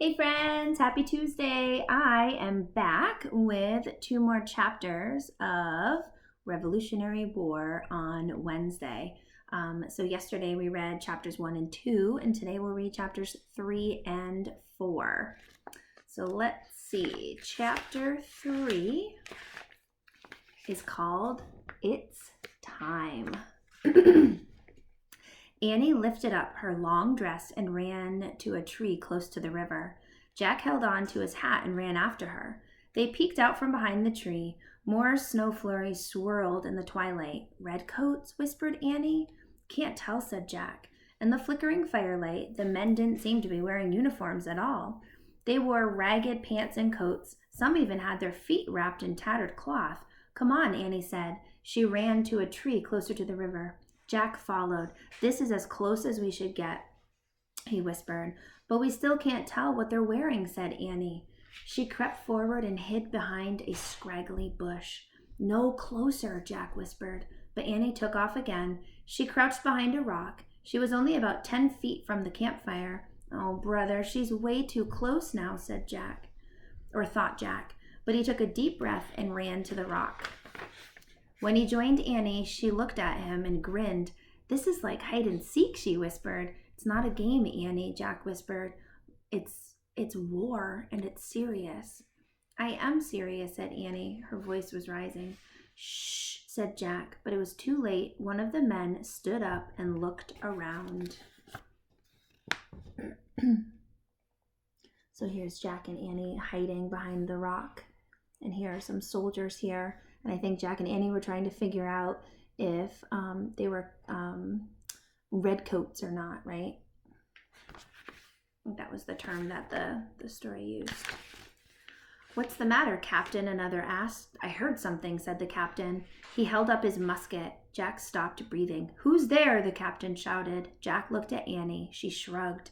Hey friends, happy Tuesday. I am back with 2 more chapters of Revolutionary War on Wednesday. So yesterday we read chapters 1 and 2, and today we'll read chapters 3 and 4. So let's see. Chapter 3 is called It's Time. Annie lifted up her long dress and ran to a tree close to the river. Jack held on to his hat and ran after her. They peeked out from behind the tree. More snow flurries swirled in the twilight. "Redcoats?" whispered Annie. "Can't tell," said Jack. In the flickering firelight, the men didn't seem to be wearing uniforms at all. They wore ragged pants and coats. Some even had their feet wrapped in tattered cloth. "Come on," Annie said. She ran to a tree closer to the river. Jack followed. "This is as close as we should get," he whispered. "But we still can't tell what they're wearing," said Annie. She crept forward and hid behind a scraggly bush. "No closer," Jack whispered. But Annie took off again. She crouched behind a rock. She was only about 10 feet from the campfire. "Oh, brother, she's way too close now," said Jack, or thought Jack. But he took a deep breath and ran to the rock. When he joined Annie, she looked at him and grinned. "This is like hide and seek," she whispered. "It's not a game, Annie," Jack whispered. It's war, and it's serious." "I am serious," said Annie. Her voice was rising. "Shh," said Jack, but it was too late. One of the men stood up and looked around. So here's Jack and Annie hiding behind the rock. And here are some soldiers here. And I think Jack and Annie were trying to figure out if they were redcoats or not, right? I think that was the term that the story used. "What's the matter, Captain?" another asked. "I heard something," said the captain. He held up his musket. Jack stopped breathing. "Who's there?" the captain shouted. Jack looked at Annie. She shrugged.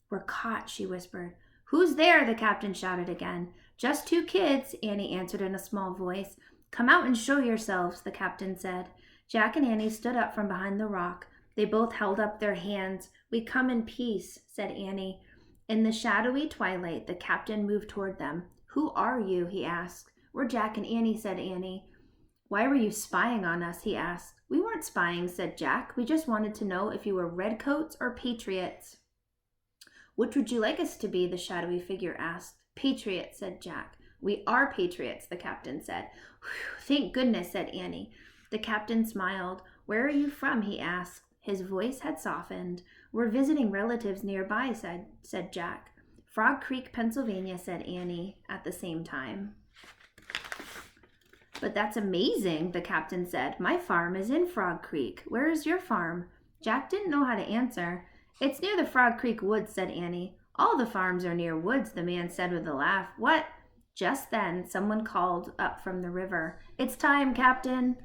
"We're caught," she whispered. "Who's there?" the captain shouted again. "Just 2 kids," Annie answered in a small voice. "Come out and show yourselves," the captain said. Jack and Annie stood up from behind the rock. They both held up their hands. "We come in peace," said Annie. In the shadowy twilight, the captain moved toward them. "Who are you?" he asked. "We're Jack and Annie," said Annie. "Why were you spying on us?" he asked. "We weren't spying," said Jack. "We just wanted to know if you were redcoats or patriots." "Which would you like us to be?" the shadowy figure asked. "Patriots," said Jack. "We are patriots," the captain said. "Whew, thank goodness," said Annie. The captain smiled. "Where are you from?" he asked. His voice had softened. "We're visiting relatives nearby," said Jack. "Frog Creek, Pennsylvania," said Annie at the same time. "But that's amazing," the captain said. "My farm is in Frog Creek. Where is your farm?" Jack didn't know how to answer. "It's near the Frog Creek woods," said Annie. "All the farms are near woods," the man said with a laugh. "What?" Just then, someone called up from the river. "It's time, Captain."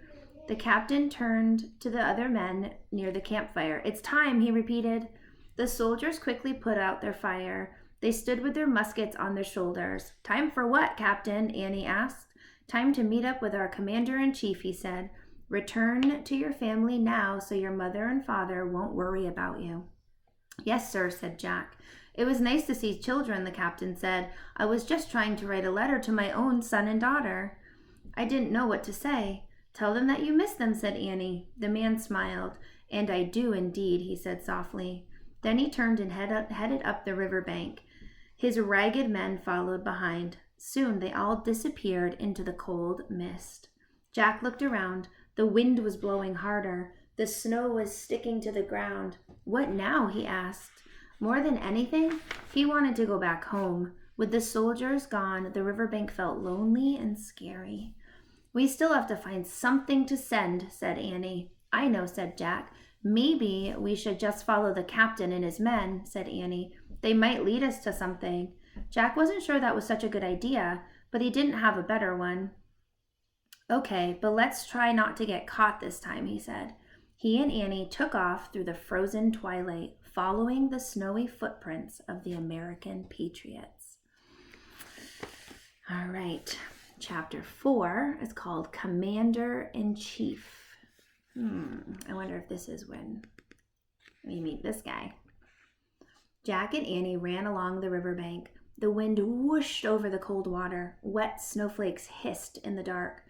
The captain turned to the other men near the campfire. "It's time," he repeated. The soldiers quickly put out their fire. They stood with their muskets on their shoulders. "Time for what, Captain?" Annie asked. "Time to meet up with our commander-in-chief," he said. "Return to your family now so your mother and father won't worry about you." "Yes, sir," said Jack. "It was nice to see children," the captain said. "I was just trying to write a letter to my own son and daughter. I didn't know what to say." "Tell them that you miss them," said Annie. The man smiled. "And I do indeed," he said softly. Then he turned and headed up the river bank. His ragged men followed behind. Soon they all disappeared into the cold mist. Jack looked around. The wind was blowing harder. The snow was sticking to the ground. "What now?" he asked. More than anything, he wanted to go back home. With the soldiers gone, the riverbank felt lonely and scary. "We still have to find something to send," said Annie. "I know," said Jack. "Maybe we should just follow the captain and his men," said Annie. "They might lead us to something." Jack wasn't sure that was such a good idea, but he didn't have a better one. "Okay, but let's try not to get caught this time," he said. He and Annie took off through the frozen twilight, following the snowy footprints of the American patriots. All right. Chapter 4 is called Commander-in-Chief. I wonder if this is when we meet this guy. Jack and Annie ran along the riverbank. The wind whooshed over the cold water. Wet snowflakes hissed in the dark.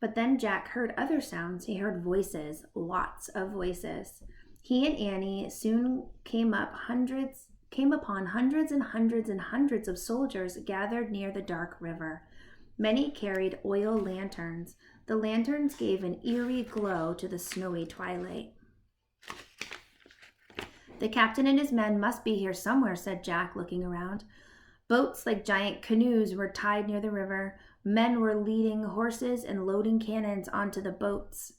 But then Jack heard other sounds. He heard voices, lots of voices. He and Annie soon came upon hundreds and hundreds and hundreds of soldiers gathered near the dark river. Many carried oil lanterns. The lanterns gave an eerie glow to the snowy twilight. "The captain and his men must be here somewhere," said Jack, looking around. Boats like giant canoes were tied near the river. Men were leading horses and loading cannons onto the boats.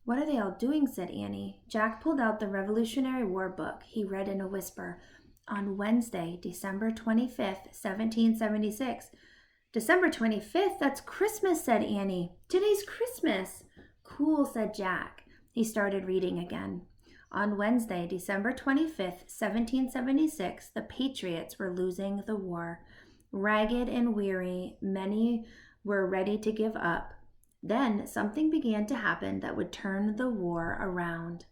"What are they all doing?" said Annie. Jack pulled out the Revolutionary War book. He read in a whisper. "On Wednesday, December 25th, 1776. "December 25th? That's Christmas," said Annie. "Today's Christmas." "Cool," said Jack. He started reading again. "On Wednesday, December 25th, 1776, the Patriots were losing the war. Ragged and weary, many were ready to give up. Then something began to happen that would turn the war around.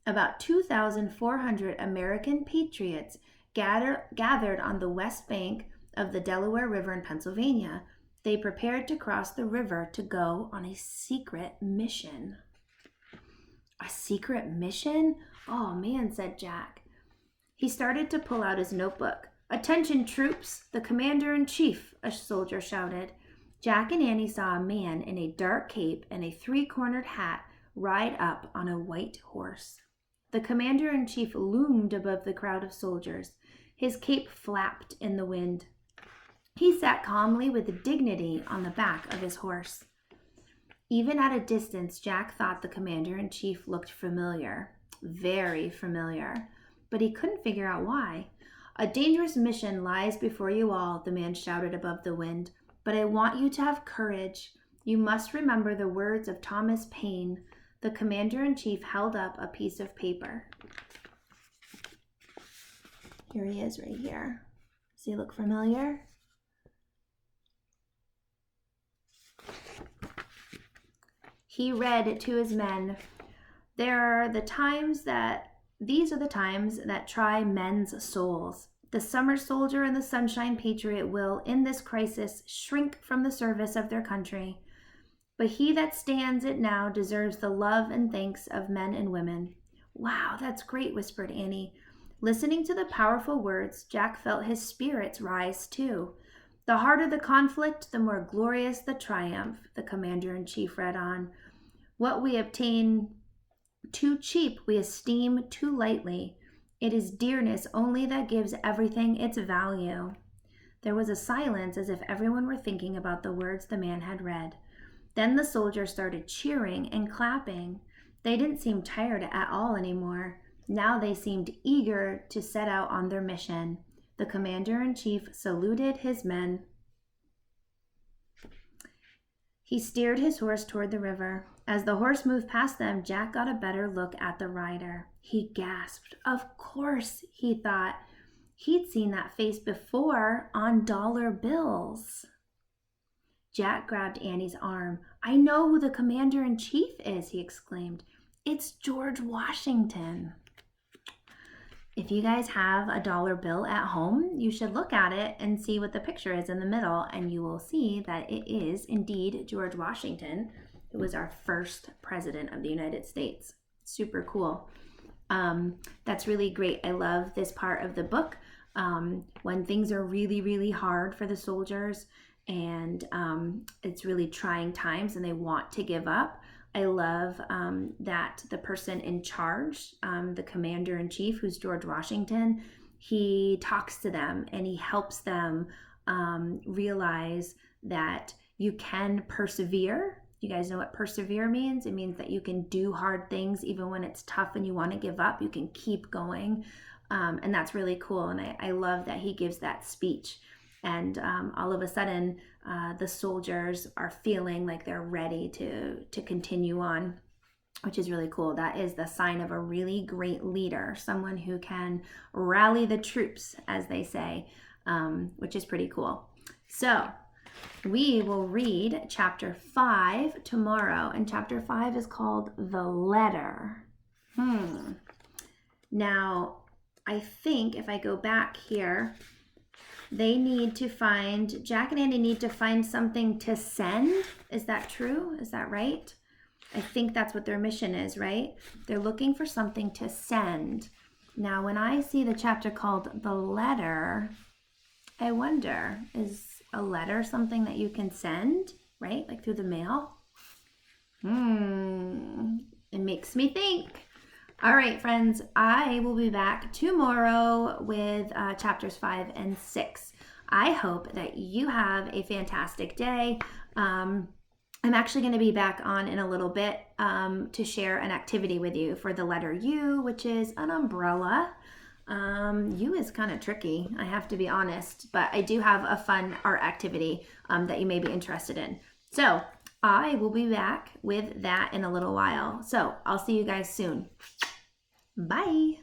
About 2,400 American patriots gathered on the west bank of the Delaware River in Pennsylvania. They prepared to cross the river to go on a secret mission." "A secret mission? Oh man," said Jack. He started to pull out his notebook. "Attention, troops! The commander-in-chief!" a soldier shouted. Jack and Annie saw a man in a dark cape and a three-cornered hat ride up on a white horse. The commander-in-chief loomed above the crowd of soldiers. His cape flapped in the wind. He sat calmly with dignity on the back of his horse. Even at a distance, Jack thought the commander-in-chief looked familiar, very familiar, but he couldn't figure out why. "A dangerous mission lies before you all," the man shouted above the wind, "but I want you to have courage. You must remember the words of Thomas Paine." The commander-in-chief held up a piece of paper. Here he is right here. Does he look familiar? He read to his men, These are the times that try men's souls. The summer soldier and the sunshine patriot will, in this crisis, shrink from the service of their country. But he that stands it now deserves the love and thanks of men and women." "Wow, that's great," whispered Annie. Listening to the powerful words, Jack felt his spirits rise too. "The harder the conflict, the more glorious the triumph," the commander-in-chief read on. "What we obtain too cheap, we esteem too lightly. It is dearness only that gives everything its value." There was a silence, as if everyone were thinking about the words the man had read. Then the soldiers started cheering and clapping. They didn't seem tired at all anymore. Now they seemed eager to set out on their mission. The commander-in-chief saluted his men. He steered his horse toward the river. As the horse moved past them, Jack got a better look at the rider. He gasped. Of course, he thought. He'd seen that face before on dollar bills. Jack grabbed Annie's arm. "I know who the commander-in-chief is," he exclaimed. "It's George Washington." If you guys have a dollar bill at home, you should look at it and see what the picture is in the middle, and you will see that it is indeed George Washington, who was our first president of the United States. Super cool. That's really great. I love this part of the book. When things are really, really hard for the soldiers and it's really trying times and they want to give up, I love that the person in charge, the commander-in-chief, who's George Washington, he talks to them and he helps them realize that you can persevere. You guys know what persevere means? It means that you can do hard things even when it's tough and you want to give up. You can keep going. And that's really cool. And I love that he gives that speech. And all of a sudden, the soldiers are feeling like they're ready to continue on, which is really cool. That is the sign of a really great leader, someone who can rally the troops, as they say, which is pretty cool. So we will read chapter 5 tomorrow, and chapter 5 is called The Letter. Now, I think if I go back here, Jack and Andy need to find something to send. Is that true? Is that right? I think that's what their mission is, right? They're looking for something to send. Now, when I see the chapter called The Letter, I wonder, is a letter something that you can send, right? Like through the mail? It makes me think. All right, friends, I will be back tomorrow with chapters 5 and 6. I hope that you have a fantastic day. I'm actually going to be back on in a little bit to share an activity with you for the letter U, which is an umbrella. U is kind of tricky, I have to be honest, but I do have a fun art activity that you may be interested in. So I will be back with that in a little while. So I'll see you guys soon. Bye.